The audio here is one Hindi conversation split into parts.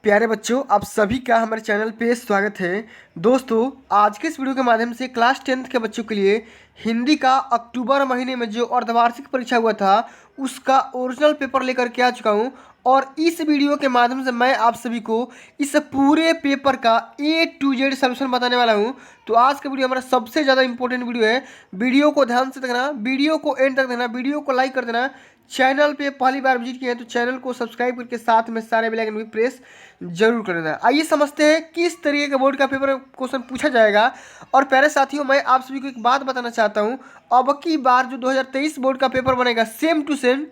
प्यारे बच्चों, आप सभी का हमारे चैनल पे स्वागत है। दोस्तों, आज के इस वीडियो के माध्यम से क्लास 10th के बच्चों के लिए हिंदी का अक्टूबर महीने में जो अर्धवार्षिक परीक्षा हुआ था उसका ओरिजिनल पेपर लेकर के आ चुका हूँ। और इस वीडियो के माध्यम से मैं आप सभी को इस पूरे पेपर का A to Z सलूशन बताने वाला हूँ। तो आज का वीडियो हमारा सबसे ज़्यादा इंपॉर्टेंट वीडियो है। वीडियो को ध्यान से देखना, वीडियो को एंड तक देखना, वीडियो को लाइक कर देना। चैनल पे पहली बार विजिट किए हैं तो चैनल को सब्सक्राइब करके साथ में सारे बेल आइकन भी प्रेस जरूर कर देना। आइए समझते हैं किस तरीके का बोर्ड का पेपर क्वेश्चन पूछा जाएगा। और प्यारे साथियों, मैं आप सभी को एक बात बताना चाहता हूं, अब की बार जो 2023 बोर्ड का पेपर बनेगा सेम टू सेम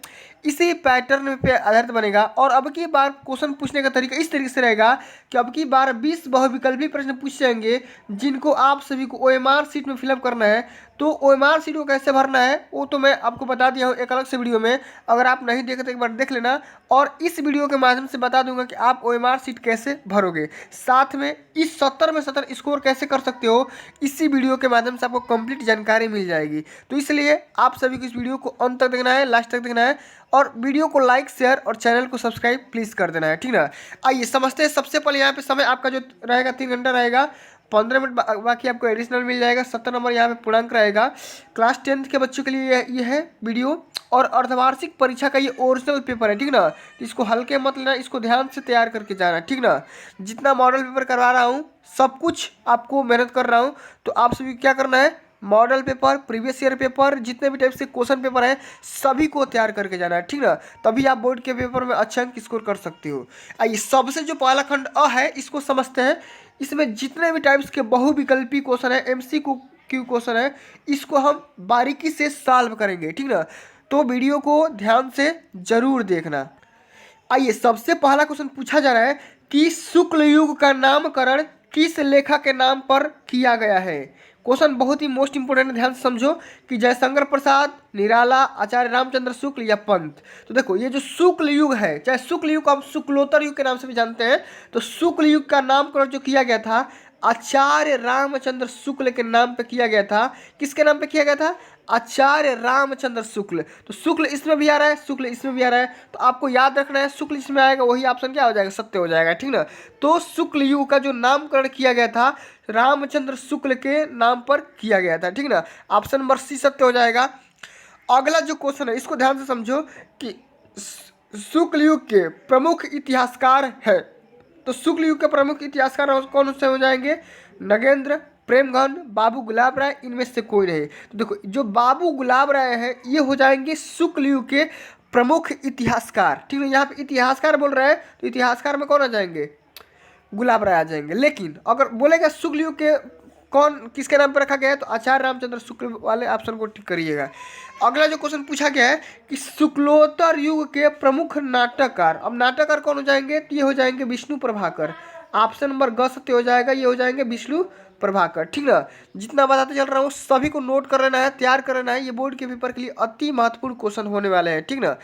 इसी पैटर्न पे आधारित बनेगा। और अब की बार क्वेश्चन पूछने का तरीका इस तरीके से रहेगा कि अब की बार 20 बहुविकल्पी प्रश्न पूछे जाएंगे जिनको आप सभी को OMR शीट में फिलअप करना है। तो OMR शीट को कैसे भरना है वो तो मैं आपको बता दिया हूँ एक अलग से वीडियो में। अगर आप नहीं देखे तो एक बार देख लेना। और इस वीडियो के माध्यम से बता दूंगा कि आप OMR शीट कैसे भरोगे, साथ में इस 70 में 70 स्कोर कैसे कर सकते हो, इसी वीडियो के माध्यम से आपको कंप्लीट जानकारी मिल जाएगी। तो इसलिए आप सभी को इस वीडियो को अंत तक देखना है, लास्ट तक देखना है। और वीडियो को लाइक, शेयर और चैनल को सब्सक्राइब प्लीज कर देना है, ठीक ना। आइए समझते हैं। सबसे पहले यहाँ पे समय आपका जो रहेगा 3 घंटा रहेगा, 15 मिनट बाकी आपको एडिशनल मिल जाएगा। 70 नंबर यहाँ पे पूर्णांक रहेगा। क्लास 10th के बच्चों के लिए ये है वीडियो। और अर्धवार्षिक परीक्षा का ये ओरिजिनल पेपर है, ठीक ना। इसको हल्के मत लेना, इसको ध्यान से तैयार करके जाना, ठीक ना। जितना मॉडल पेपर करवा रहा हूँ सब कुछ आपको मेहनत कर रहा हूँ। तो आप सभी क्या करना है, model paper, previous year paper, जितने भी टाइप से क्वेश्चन पेपर है सभी को तैयार करके जाना है, ठीक ना। तभी आप बोर्ड के पेपर में अच्छे अंक स्कोर कर सकते हो। आइए सबसे जो पहला खंड अ है इसको समझते हैं। इसमें जितने भी टाइप्स के बहुविकल्पी क्वेश्चन है, MCQ क्वेश्चन है, इसको हम बारीकी से सॉल्व करेंगे, ठीक ना। तो वीडियो को ध्यान से जरूर देखना। आइए सबसे पहला क्वेश्चन पूछा जा रहा है कि शुक्ल युग का नामकरण किस लेखक के नाम पर किया गया है। क्वेश्चन बहुत ही मोस्ट इंपोर्टेंट, ध्यान से समझो कि जयशंकर प्रसाद, निराला, आचार्य रामचंद्र शुक्ल या पंत। तो देखो ये जो शुक्ल युग है, चाहे शुक्ल युग को हम शुक्लोत्तर युग के नाम से भी जानते हैं, तो शुक्ल युग का नामकरण जो किया गया था आचार्य रामचंद्र शुक्ल के नाम पे किया गया था। किसके नाम पे किया गया था? आचार्य रामचंद्र शुक्ल। तो शुक्ल इसमें भी आ रहा है, शुक्ल इसमें भी आ रहा है, तो आपको याद रखना है शुक्ल इसमें आएगा वही ऑप्शन क्या हो जाएगा, सत्य हो जाएगा, ठीक ना। तो शुक्ल युग का जो नामकरण किया गया था रामचंद्र शुक्ल के नाम पर किया गया था, ठीक ना। ऑप्शन नंबर सी सत्य हो जाएगा। अगला जो क्वेश्चन है इसको ध्यान से समझो कि शुक्ल युग के प्रमुख इतिहासकार है। तो शुक्ल युग के प्रमुख इतिहासकार कौन से हो जाएंगे? नगेंद्र, प्रेमघन, बाबू गुलाब राय, इनमें से कोई नहीं। तो देखो जो बाबू गुलाब राय है ये हो जाएंगे शुक्ल युग के प्रमुख इतिहासकार, ठीक है। यहाँ पे इतिहासकार बोल रहे हैं तो इतिहासकार में कौन आ जाएंगे? गुलाब राय आ जाएंगे। लेकिन अगर बोलेगा शुक्ल युग के कौन किसके नाम पर रखा गया है तो आचार्य रामचंद्र शुक्ल वाले ऑप्शन को टिक करिएगा। अगला जो क्वेश्चन पूछा गया है कि शुक्लोत्तर युग के प्रमुख नाटककार, अब नाटककार कौन हो जाएंगे? तो ये हो जाएंगे विष्णु प्रभाकर। ऑप्शन नंबर ग सत्य हो जाएगा, ये हो जाएंगे विष्णु प्रभाकर, ठीक ना। जितना बताते चल रहा हूँ सभी को नोट कर लेना है, तैयार कर लेना है, ये बोर्ड के पेपर के लिए अति महत्वपूर्ण क्वेश्चन होने वाले हैं, ठीक ना।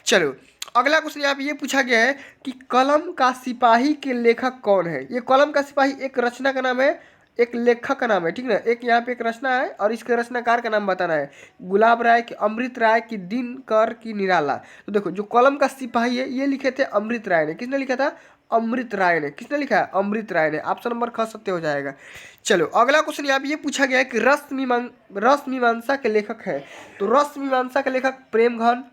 चलो अगला क्वेश्चन यहाँ पे ये पूछा गया है कि कलम का सिपाही के लेखक कौन है। ये कलम का सिपाही एक रचना का नाम है, एक लेखक का नाम है, ठीक ना। एक यहाँ पे एक रचना है और इसके रचनाकार का नाम बताना है। गुलाब राय की, अमृत राय की, दिनकर की, निराला। तो देखो जो कलम का सिपाही है ये लिखे थे अमृत राय ने। किसने लिखा था? अमृत राय ने। किसने लिखा है? अमृत राय ने। ऑप्शन नंबर ख सत्य हो जाएगा। चलो अगला क्वेश्चन यहाँ पे ये पूछा गया है कि रस मीमांसा के लेखक है। तो रस मीमांसा के लेखक प्रेमघन,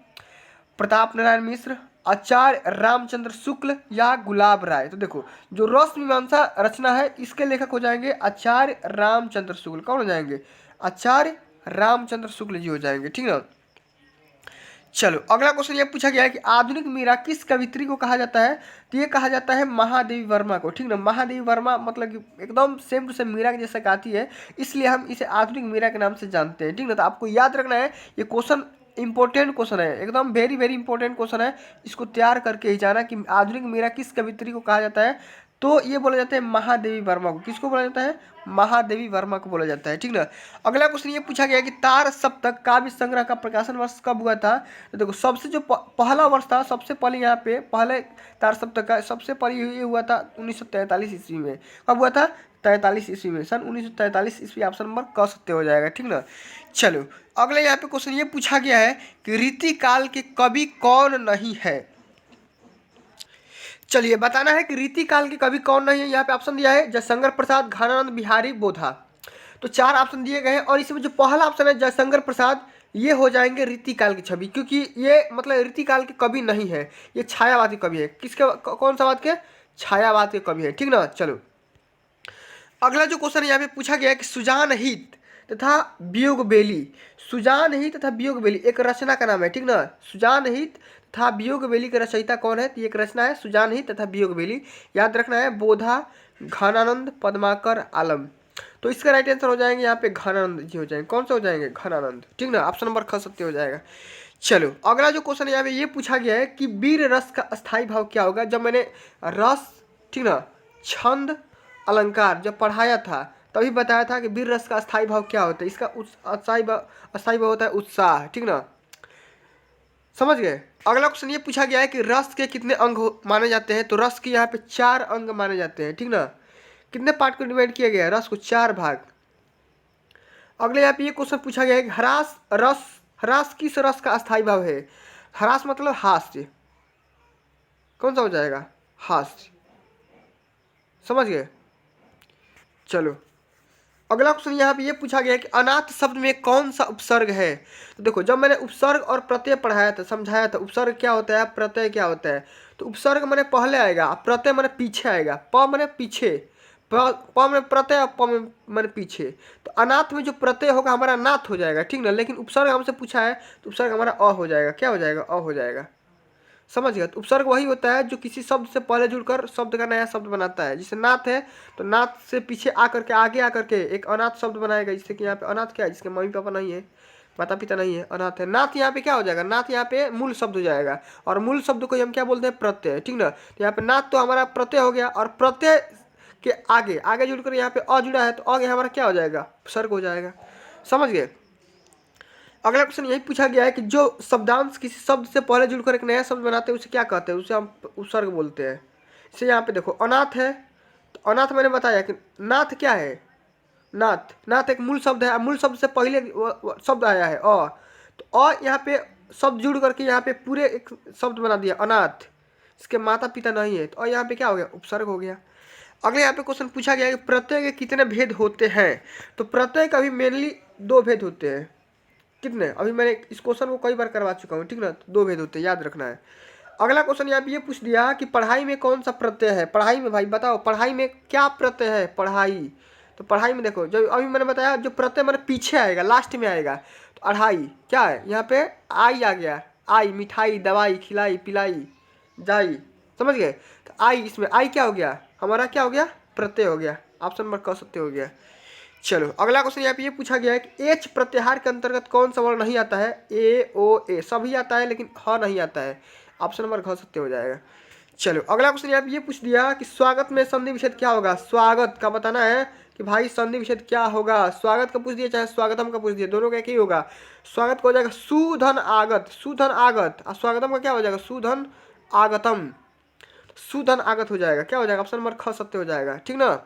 प्रताप नारायण मिश्र, आचार्य रामचंद्र शुक्ल या गुलाब राय। तो देखो जो रस मीमांसा रचना है इसके लेखक हो जाएंगे आचार्य रामचंद्र शुक्ल। कौन हो जाएंगे? आचार्य रामचंद्र शुक्ल जी हो जाएंगे, ठीक ना। चलो अगला क्वेश्चन ये पूछा गया है कि आधुनिक मीरा किस कवित्री को कहा जाता है। तो ये कहा जाता है महादेवी वर्मा को, ठीक ना। महादेवी वर्मा मतलब कि एकदम सेम टू सेम मीरा के जैसा गाती है, इसलिए हम इसे आधुनिक मीरा के नाम से जानते हैं, ठीक ना। तो आपको याद रखना है ये क्वेश्चन इंपॉर्टेंट क्वेश्चन है, एकदम वेरी वेरी इंपॉर्टेंट क्वेश्चन है। इसको तैयार करके ही जाना कि आधुनिक मीरा किस कवित्री को कहा जाता है। तो ये बोला जाता है महादेवी वर्मा को। किसको बोला जाता है? महादेवी वर्मा को बोला जाता है, ठीक ना। अगला क्वेश्चन ये पूछा गया कि तार सप्तक काव्य संग्रह का प्रकाशन वर्ष कब हुआ था। तो देखो सबसे जो पहला वर्ष था, सबसे पहले यहाँ पे पहले तार सप्तक का सबसे पहले ये हुआ था 1943 ईस्वी में। कब हुआ था? 43 ईस्वी में, सन 1943 ईस्वी। ऑप्शन नंबर क सत्य हो जाएगा, ठीक ना। चलो अगले यहाँ पे क्वेश्चन ये पूछा गया है कि रीति काल के कवि कौन नहीं है। चलिए बताना है कि रीति काल के कवि कौन नहीं है। यहाँ पे ऑप्शन दिया है जयशंकर प्रसाद, घनानंद बिहारी, बोधा। तो 4 ऑप्शन दिए गए हैं और इसमें जो पहला ऑप्शन है जयशंकर प्रसाद, ये हो जाएंगे रीति काल की छवि, क्योंकि ये मतलब रीति काल के कवि नहीं है, ये छायावाद के कवि है। किसके कौन सा बात के? छायावाद के कवि है। ठीक ना। चलो अगला जो क्वेश्चन यहाँ पे पूछा गया है कि सुजान हित तथा वियोग बेली, सुजान हित तथा वियोग बेली एक रचना का नाम है। ठीक ना। सुजान हित तथा वियोग बेली के रचयिता कौन है? तो ये एक रचना है सुजान हित तथा वियोग बेली। याद रखना है बोधा, घनानंद, पद्माकर, आलम। तो इसका राइट आंसर हो जाएंगे यहाँ पे घनानंद जी हो जाएंगे। कौन सा हो जाएंगे? घनानंद। ठीक ना। ऑप्शन नंबर ख सत्य हो जाएगा। चलो अगला जो क्वेश्चन यहाँ पे ये पूछा गया है कि वीर रस का अस्थाई भाव क्या होगा? जब मैंने रस, ठीक ना, छंद, अलंकार जब पढ़ाया था तभी बताया था कि वीर रस का अस्थाई भाव क्या होता है। इसका अस्थाई भाव होता है उत्साह। ठीक ना। समझ गए। अगला क्वेश्चन ये पूछा गया है कि रस के कितने अंग माने जाते हैं? तो रस के यहाँ पे 4 अंग माने जाते हैं। ठीक ना। कितने पार्ट को डिवाइड किया गया है? रस को 4 भाग। अगले यहाँ पे ये क्वेश्चन पूछा गया है कि ह्रास किस रस का अस्थाई भाव है? ह्रास मतलब हास्य। कौन सा हो जाएगा? हास्य। समझ गए। चलो अगला क्वेश्चन यहाँ पे ये पूछा गया है कि अनाथ शब्द में कौन सा उपसर्ग है? तो देखो जब मैंने उपसर्ग और प्रत्यय पढ़ाया था, समझाया था उपसर्ग क्या होता है, प्रत्यय क्या होता है। तो उपसर्ग मैंने पहले आएगा, प्रत्यय मैंने पीछे आएगा। प मैंने पीछे, प में प्रत्यय, प में मैंने पीछे। तो अनाथ में जो प्रत्यय होगा हमारा नाथ हो जाएगा। ठीक ना। लेकिन उपसर्ग हमसे पूछा है तो उपसर्ग हमारा अ हो जाएगा। क्या हो जाएगा? अ हो जाएगा। समझ गया। तो उपसर्ग वही होता है जो किसी शब्द से पहले जुड़कर शब्द का नया शब्द बनाता है। जैसे नाथ है तो नाथ से पीछे आकर के आगे आकर के एक अनाथ शब्द बनाएगा। जैसे कि यहाँ पे अनाथ क्या है? जिसके मम्मी पापा नहीं है, माता पिता नहीं है, अनाथ है। नाथ यहाँ पे क्या हो जाएगा? नाथ यहाँ पे मूल शब्द हो जाएगा और मूल शब्द को हम क्या बोलते हैं? प्रत्यय। ठीक ना। तो यहाँ पे नाथ तो हमारा प्रत्यय हो गया और प्रत्यय के आगे आगे जुड़कर यहाँ पे अ जुड़ा है तो अ हमारा क्या हो जाएगा? उपसर्ग हो जाएगा। समझ गए। अगला क्वेश्चन यही पूछा गया है कि जो शब्दांश किसी शब्द से पहले जुड़कर एक नया शब्द बनाते हैं उसे क्या कहते हैं? उसे हम उपसर्ग बोलते हैं। जैसे यहाँ पे देखो अनाथ है तो अनाथ मैंने बताया कि नाथ क्या है? नाथ, नाथ एक मूल शब्द है। मूल शब्द से पहले शब्द आया है अ, तो अ यहाँ पे शब्द जुड़ करके यहाँ पे पूरे एक शब्द बना दिया अनाथ। इसके माता पिता नहीं है तो यहाँ पे क्या हो गया? उपसर्ग हो गया। अगले यहाँ पे क्वेश्चन पूछा गया है कि प्रत्यय के कितने भेद होते हैं? तो प्रत्यय का भी मेनली 2 भेद होते हैं। कितने? अभी मैंने इस क्वेश्चन को कई बार करवा चुका हूँ। ठीक ना। तो 2 भेद होते हैं, याद रखना है। अगला क्वेश्चन यहाँ पे ये पूछ दिया कि पढ़ाई में कौन सा प्रत्यय है? पढ़ाई में भाई बताओ पढ़ाई में क्या प्रत्यय है? पढ़ाई। तो पढ़ाई में देखो जो अभी मैंने बताया जो प्रत्यय मैंने पीछे आएगा, लास्ट में आएगा। तो अढ़ाई क्या है? यहाँ पे आई आ गया। आई मिठाई, दवाई, खिलाई, पिलाई, जाई। समझ गए। तो आई, इसमें आई क्या हो गया? हमारा क्या हो गया? प्रत्यय हो गया। ऑप्शन नंबर क सत्य हो गया। चलो अगला क्वेश्चन यहाँ पे ये पूछा गया है कि एच प्रत्याहार के अंतर्गत कौन सा वर्ण नहीं आता है? ए ओ ए सभी आता है लेकिन ह नहीं आता है। ऑप्शन नंबर घ सत्य हो जाएगा। चलो अगला क्वेश्चन यहाँ पे ये पूछ दिया कि स्वागत में संधि विच्छेद क्या होगा? स्वागत का बताना है कि भाई संधि विच्छेद क्या होगा। स्वागत का पूछ दिया चाहे स्वागतम का पूछ दिया, दोनों का एक ही होगा। स्वागत का हो जाएगा सुधन आगत, सुधन आगत। और स्वागतम का क्या हो जाएगा? सुधन आगतम, सुधन आगत हो जाएगा। क्या हो जाएगा? ऑप्शन नंबर ख सत्य हो जाएगा। ठीक ना।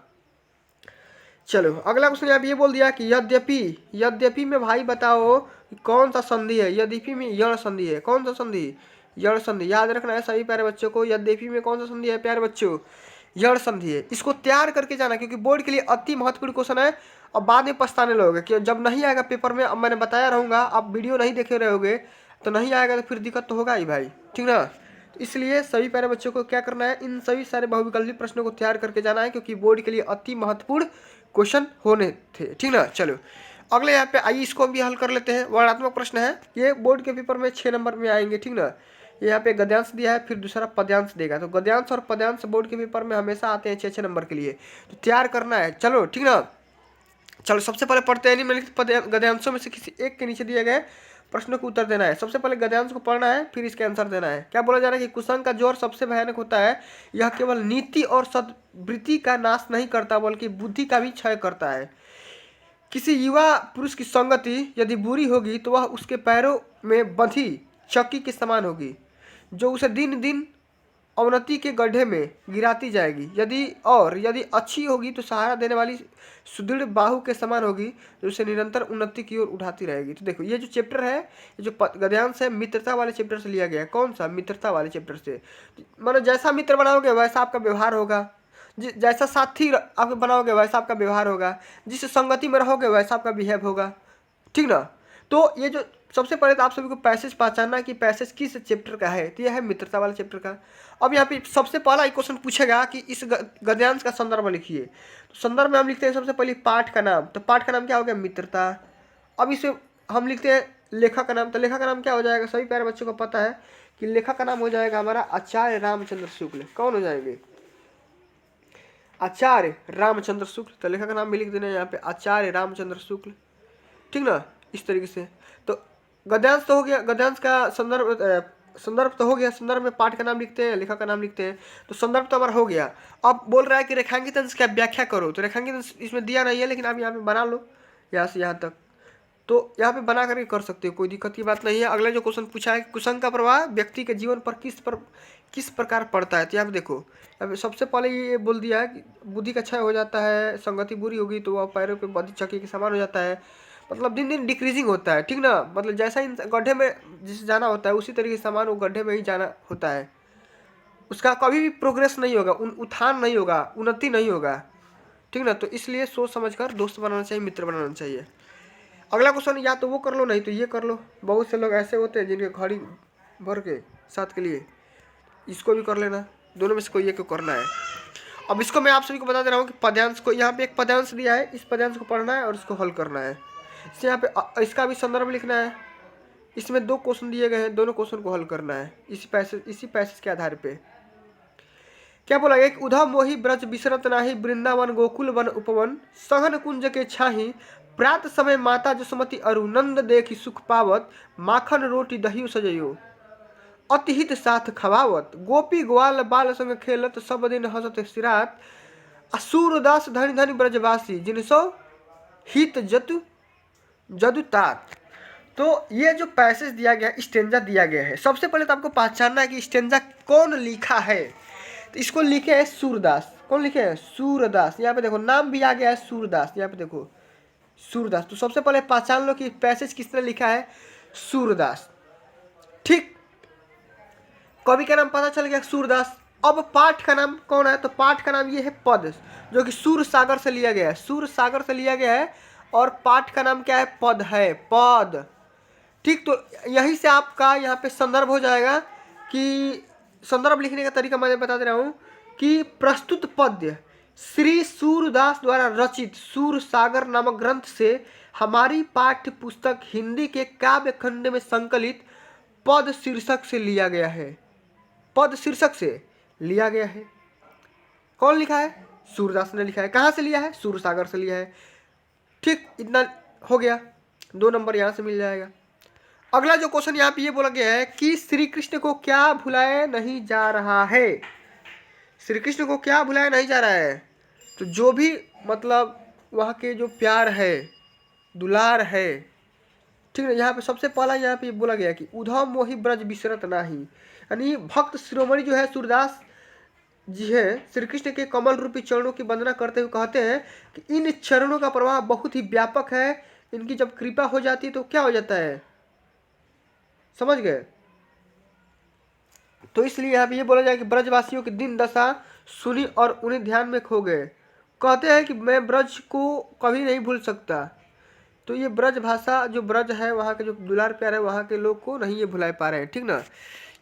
चलो अगला क्वेश्चन यहाँ ये बोल दिया कि यद्यपि, यद्यपि में भाई बताओ कौन सा संधि है? यद्यपि में यण संधि है। कौन सा संधि? यण संधि। याद रखना है सभी प्यारे बच्चों को। यद्यपि में कौन सा संधि है प्यारे बच्चों? यण संधि है। इसको तैयार करके जाना क्योंकि बोर्ड के लिए अति महत्वपूर्ण क्वेश्चन है और बाद में पछताने लगोगे कि जब नहीं आएगा पेपर में। अब मैंने बताया रहूँगा, आप वीडियो नहीं देखे रहोगे तो नहीं आएगा तो फिर दिक्कत तो होगा ही भाई। ठीक ना। तो इसलिए सभी प्यारे बच्चों को क्या करना है? इन सभी सारे बहुविकल्पी प्रश्नों को तैयार करके जाना है क्योंकि बोर्ड के लिए अति महत्वपूर्ण क्वेश्चन होने थे। ठीक ना। चलो अगले यहाँ पे आइए इसको भी हल कर लेते हैं। वर्णात्मक प्रश्न है ये, बोर्ड के पेपर में 6 नंबर में आएंगे। ठीक ना। ये यहाँ पे गद्यांश दिया है, फिर दूसरा पद्यांश देगा। तो गद्यांश और पद्यांश बोर्ड के पेपर में हमेशा आते हैं 6-6 नंबर के लिए, तो तैयार करना है। चलो ठीक ना। चलो सबसे पहले पढ़ते हैं निम्नलिखित गद्यांशों में से किसी एक के नीचे दिए गए प्रश्नों को उत्तर देना है। सबसे पहले गद्यांश को पढ़ना है फिर इसके आंसर देना है। क्या बोला जा रहा है कि कुसंग का जोर सबसे भयानक होता है। यह केवल नीति और सद्वृत्ति का नाश नहीं करता बल्कि बुद्धि का भी क्षय करता है। किसी युवा पुरुष की संगति यदि बुरी होगी तो वह उसके पैरों में बंधी चक्की के समान होगी जो उसे दिन दिन अवनति के गड्ढे में गिराती जाएगी। यदि अच्छी होगी तो सहारा देने वाली सुदृढ़ बाहु के समान होगी, जो उसे निरंतर उन्नति की ओर उठाती रहेगी। तो देखो ये जो चैप्टर है, ये जो गद्यांश है, मित्रता वाले चैप्टर से लिया गया है। कौन सा? मित्रता वाले चैप्टर से। मतलब जैसा मित्र बनाओगे वैसा आपका व्यवहार होगा, जैसा साथी आप बनाओगे वैसा आपका व्यवहार होगा, जिस संगति में रहोगे वैसा आपका बिहेव होगा, ठीक ना। तो ये जो सबसे पहले तो आप सभी को पैसेज पहचानना है कि पैसेज किस चैप्टर का है। तो यह है मित्रता वाले चैप्टर का। अब यहाँ पे सबसे पहला एक क्वेश्चन पूछेगा कि इस गद्यांश का संदर्भ लिखिए। तो संदर्भ में हम लिखते हैं सबसे पहले पाठ का नाम। तो पाठ का नाम क्या हो गया? मित्रता। अब इसे हम लिखते हैं लेखक का नाम। तो लेखक का नाम क्या हो जाएगा? सभी प्यारे बच्चों को पता है कि लेखक का नाम हो जाएगा हमारा आचार्य रामचंद्र शुक्ल। कौन हो जाएंगे? आचार्य रामचंद्र शुक्ल। तो लेखक का नाम भी लिख देना यहाँ पे आचार्य रामचंद्र शुक्ल, ठीक ना, इस तरीके से। तो गद्यांश तो हो गया, गद्यांश का संदर्भ तो हो गया। संदर्भ में पाठ का नाम लिखते हैं, लेखक का नाम लिखते हैं। तो संदर्भ तो हमारा हो गया। अब बोल रहा है कि रेखांकित अंश का व्याख्या करो। तो रेखांकित अंश इसमें दिया नहीं है, लेकिन आप यहाँ पे बना लो यहाँ से यहाँ तक। तो यहाँ पे बना करके कर सकते हो, कोई दिक्कत की बात नहीं है। अगला जो क्वेश्चन पूछा है, कुसंग का प्रभाव व्यक्ति के जीवन पर किस प्रकार पड़ता है। तो यहाँ पे देखो, अब सबसे पहले ये बोल दिया है कि बुद्धि का क्षय हो जाता है, संगति बुरी होगी तो वह पैरों पे बदी चक्की के समान हो जाता है। मतलब दिन दिन डिक्रीजिंग होता है, ठीक ना। मतलब जैसा इन गड्ढे में जिसे जाना होता है उसी तरीके से सामान वो गड्ढे में ही जाना होता है। उसका कभी भी प्रोग्रेस नहीं होगा, उत्थान नहीं होगा, उन्नति नहीं होगा, ठीक ना। तो इसलिए सोच समझकर दोस्त बनाना चाहिए, मित्र बनाना चाहिए। अगला क्वेश्चन या तो वो कर लो, नहीं तो ये कर लो। बहुत से लोग ऐसे होते हैं जिनके घड़ी भर के साथ के लिए, इसको भी कर लेना। दोनों में से कोई एक को करना है। अब इसको मैं आप सभी को बता दे रहा हूँ कि पद्यांश को, यहाँ पे एक पद्यांश दिया है, इस पद्यांश को पढ़ना है और इसको हल करना है। इससे यहाँ पे इसका भी संदर्भ लिखना है। इसमें 2 क्वेश्चन दिए गए हैं, दोनों क्वेश्चन को हल करना है इसी पैसेज के आधार पे। क्या बोला? एक उधव मोहि ब्रज बिसरत नाही, वृंदावन गोकुल वन उपवन, सहन कुंज के छाही, प्रात समय माता जसमती अरु, नंद देखी सुख पावत, माखन रोटी दही सजयो, अतिहित साथ खवावत, गोपी ग्वाल बाल संग खेलत, सब दिन हंसत सिरात, असूरदास धनी धनी ब्रजवासी, जिनसो हित जदुतात। तो ये जो पैसेज दिया गया, स्टेंजा दिया गया है, सबसे पहले तो आपको पहचानना है कि स्टेंजा कौन लिखा है। तो इसको लिखे है सूरदास। कौन लिखे हैं? सूरदास। यहाँ पे देखो नाम भी आ गया है सूरदास, यहाँ पे देखो सूरदास। तो सबसे पहले पहचान लो कि पैसेज किसने लिखा है? सूरदास, ठीक। कवि का नाम पता चल गया सूरदास। अब पाठ का नाम कौन है? तो पाठ का नाम ये है पद, जो कि सूर सागर से लिया गया है। सूर सागर से लिया गया है और पाठ का नाम क्या है? पद है, पद, ठीक। तो यहीं से आपका यहाँ पे संदर्भ हो जाएगा कि संदर्भ लिखने का तरीका मैं बता दे रहा हूँ कि प्रस्तुत पद्य श्री सूरदास द्वारा रचित सूर सागर नामक ग्रंथ से हमारी पाठ्य पुस्तक हिंदी के काव्य खंड में संकलित पद शीर्षक से लिया गया है। पद शीर्षक से लिया गया है। कौन लिखा है? सूरदास ने लिखा है। कहाँ से लिया है? सूर सागर से लिया है, ठीक। इतना हो गया, 2 नंबर यहाँ से मिल जाएगा। अगला जो क्वेश्चन यहाँ पे ये बोला गया है कि श्री कृष्ण को क्या भुलाया नहीं जा रहा है। श्री कृष्ण को क्या भुलाया नहीं जा रहा है? तो जो भी मतलब वहाँ के जो प्यार है, दुलार है, ठीक है। यहाँ पे सबसे पहला यहाँ पे बोला गया कि उधव मोहि ब्रज बिसरत नाही, यानी भक्त शिरोमणि जो है सूरदास जी है, श्री कृष्ण के कमल रूपी चरणों की वंदना करते हुए कहते हैं कि इन चरणों का प्रभाव बहुत ही व्यापक है। इनकी जब कृपा हो जाती है तो क्या हो जाता है, समझ गए। तो इसलिए यहाँ पे ये बोला जाए कि ब्रजवासियों की दिन दशा सुनी और उन्हें ध्यान में खो गए। कहते हैं कि मैं ब्रज को कभी नहीं भूल सकता। तो ये ब्रज भाषा जो ब्रज है, वहाँ के जो दुलार प्यार है, वहाँ के लोग को नहीं ये भुला पा रहे हैं, ठीक ना।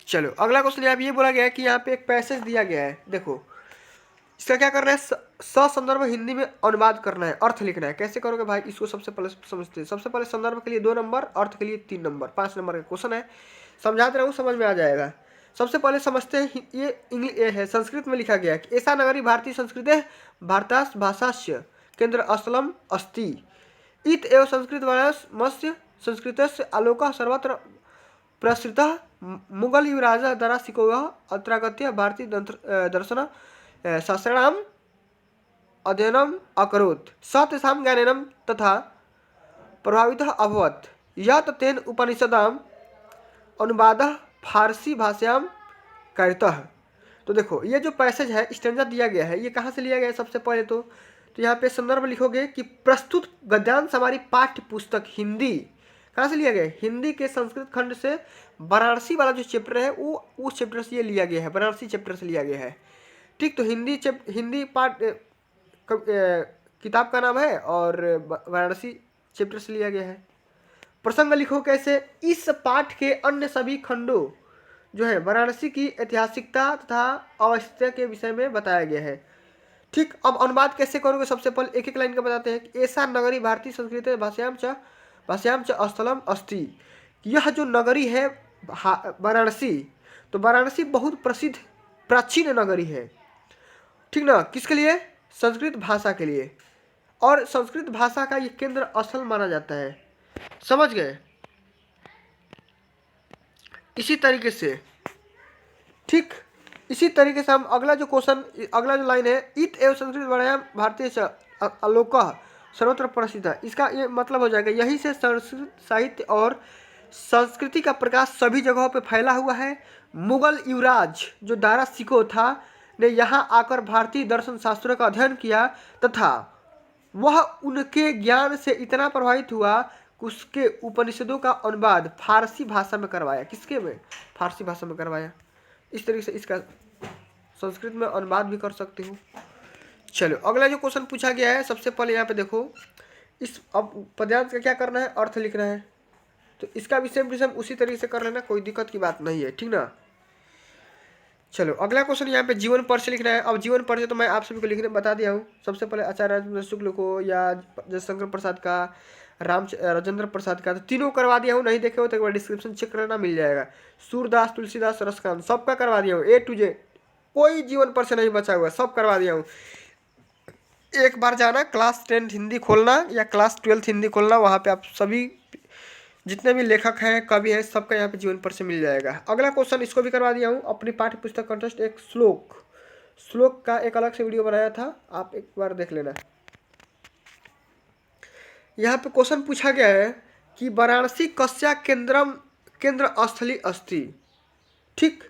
चलो अगला क्वेश्चन यहाँ पे ये बोला गया है कि यहाँ पे एक पैसेज दिया गया है। देखो इसका क्या करना है? ससंदर्भ हिंदी में अनुवाद करना है, अर्थ लिखना है। कैसे करोगे भाई? इसको सबसे पहले समझते हैं। सबसे पहले संदर्भ के लिए 2 नंबर, अर्थ के लिए 3 नंबर, 5 नंबर का क्वेश्चन है। समझाते रहूँ, समझ में आ जाएगा। सबसे पहले समझते हैं, ये है संस्कृत में लिखा गया है कि ऐसा नगरी भारतीय संस्कृते भारतास भाषास्य केंद्र असलम अस्ति इत एवं संस्कृत वर्णस्य संस्कृतस्य आलोकः सर्वत्र प्रसृतः मुगल युवराजा द्वारा सिकोह अत्रागत्य भारतीय दर्शन शास्त्राणाम अध्ययनम अकरोत् स तेषां ज्ञानेन तथा प्रभावितः अभवत् यत् तेन उपनिषदाम् अनुवादः फारसी भाषायां कारितः। तो देखो ये जो पैसेज है, स्टैंजा दिया गया है, ये कहाँ से लिया गया है सबसे पहले तो यहाँ पे संदर्भ लिखोगे कि प्रस्तुत गद्यांश हमारी पाठ्य पुस्तक हिंदी, कहाँ से लिया गया है? हिंदी के संस्कृत खंड से वाराणसी वाला जो चैप्टर है वो उस चैप्टर से ये लिया गया है, वाराणसी चैप्टर से लिया गया है। ठीक, तो हिंदी पाठ किताब का नाम है और वाराणसी चैप्टर से लिया गया है। प्रसंग लिखो कैसे, इस पाठ के अन्य सभी खंडों जो है वाराणसी की ऐतिहासिकता तथा अवस्था के विषय में बताया गया है। ठीक, अब अनुवाद कैसे करोगे, सबसे पहले एक एक लाइन का बताते हैं कि ऐसा नगरी भारतीय संस्कृति भाष्याम च स्थलम अस्ति। यह जो नगरी है वाराणसी, तो वाराणसी बहुत प्रसिद्ध प्राचीन नगरी है। ठीक ना, किसके लिए? संस्कृत भाषा के लिए, और संस्कृत भाषा का ये केंद्र स्थल माना जाता है। समझ गए? इसी तरीके से, ठीक, इसी तरीके से हम अगला जो क्वेश्चन, अगला जो लाइन है, इत एवं संस्कृत व्यायाम भारतीय आलोक सर्वत्र प्रसिद्ध है, इसका ये मतलब हो जाएगा यही से संस्कृत साहित्य और संस्कृति का प्रकाश सभी जगहों पे फैला हुआ है। मुगल युवराज जो दारा शिकोह था ने यहाँ आकर भारतीय दर्शन शास्त्रों का अध्ययन किया तथा वह उनके ज्ञान से इतना प्रभावित हुआ कि उसके उपनिषदों का अनुवाद फारसी भाषा में करवाया। किसके में? फारसी भाषा में करवाया। इस तरीके से इसका संस्कृत में अनुवाद भी कर सकते हो। चलो अगला जो क्वेश्चन पूछा गया है, सबसे पहले यहाँ पे देखो, इस अब पद्यांश का क्या करना है, अर्थ लिखना है, तो इसका भी सेम टू सेम उसी तरीके से कर लेना, कोई दिक्कत की बात नहीं है। ठीक ना, चलो अगला क्वेश्चन यहाँ पे जीवन पर से लिखना है। अब जीवन पर से तो मैं आप सभी को लिखने बता दिया हूँ। सबसे पहले आचार्य राजेंद्र शुक्ल को या जयशंकर प्रसाद का, राजेंद्र प्रसाद का, तो तीनों करवा दिया हूँ। नहीं देखे हो तो एक बार डिस्क्रिप्शन चेक करना, मिल जाएगा। सूरदास, तुलसीदास, रसकांत, सबका करवा दिया हूँ A to Z, कोई जीवन पर से नहीं बचा हुआ, सब करवा दिया हूँ। एक बार जाना, क्लास 10 हिंदी खोलना या क्लास 12 हिंदी खोलना, वहाँ पे आप सभी जितने भी लेखक हैं, कवि हैं, सबका यहाँ पे जीवन पर से मिल जाएगा। अगला क्वेश्चन इसको भी करवा दिया हूँ। अपनी पाठ्य पुस्तक कंटेस्ट एक श्लोक का एक अलग से वीडियो बनाया था, आप एक बार देख लेना। यहाँ पे क्वेश्चन पूछा गया है कि वाराणसी कस्या केंद्र स्थली अस्ति। ठीक,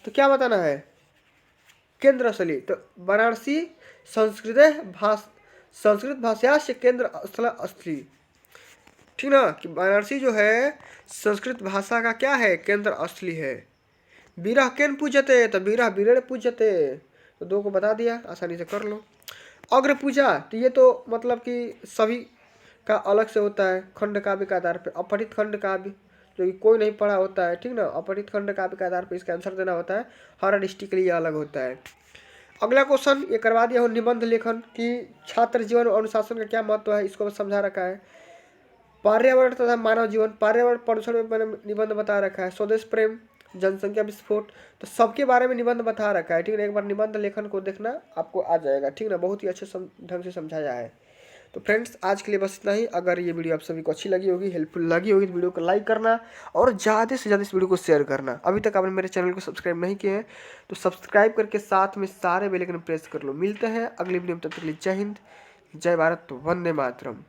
तो क्या बताना है? केंद्र स्थली, तो वाराणसी संस्कृत भाषा से केंद्र स्थल स्थली। ठीक ना, कि वाराणसी जो है संस्कृत भाषा का क्या है? केंद्र स्थली है। बीरह केन पूजते, तो बीरह बीरेण पूजते, तो दो को बता दिया, आसानी से कर लो। अग्र पूजा, तो ये तो मतलब कि सभी का अलग से होता है, खंड काव्य के आधार पे। अपठित खंड काव्य जो कि कोई नहीं पढ़ा होता है, ठीक ना, अपठित खंड काव्य के आधार पे इसका आंसर देना होता है। हर डिस्ट्रिक्ट के लिए अलग होता है। अगला क्वेश्चन ये करवा दिया हो, निबंध लेखन की छात्र जीवन और अनुशासन का क्या महत्व है, इसको समझा रखा है। पर्यावरण तथा मानव जीवन, पर्यावरण प्रदूषण में मैंने निबंध बता रखा है। स्वदेश प्रेम, जनसंख्या विस्फोट, तो सबके बारे में निबंध बता रखा है। ठीक है, एक बार निबंध लेखन को देखना, आपको आ जाएगा। ठीक ना, बहुत ही अच्छे ढंग से समझाया है। तो फ्रेंड्स आज के लिए बस इतना ही। अगर ये वीडियो आप सभी को अच्छी लगी होगी, हेल्पफुल लगी होगी, तो वीडियो को लाइक करना और ज़्यादा से ज़्यादा इस वीडियो को शेयर करना। अभी तक आपने मेरे चैनल को सब्सक्राइब नहीं किए हैं तो सब्सक्राइब करके साथ में सारे बेल आइकन प्रेस कर लो। मिलते हैं अगली वीडियो में, तब तक के लिए जय हिंद, जय भारत, वंदे मातरम।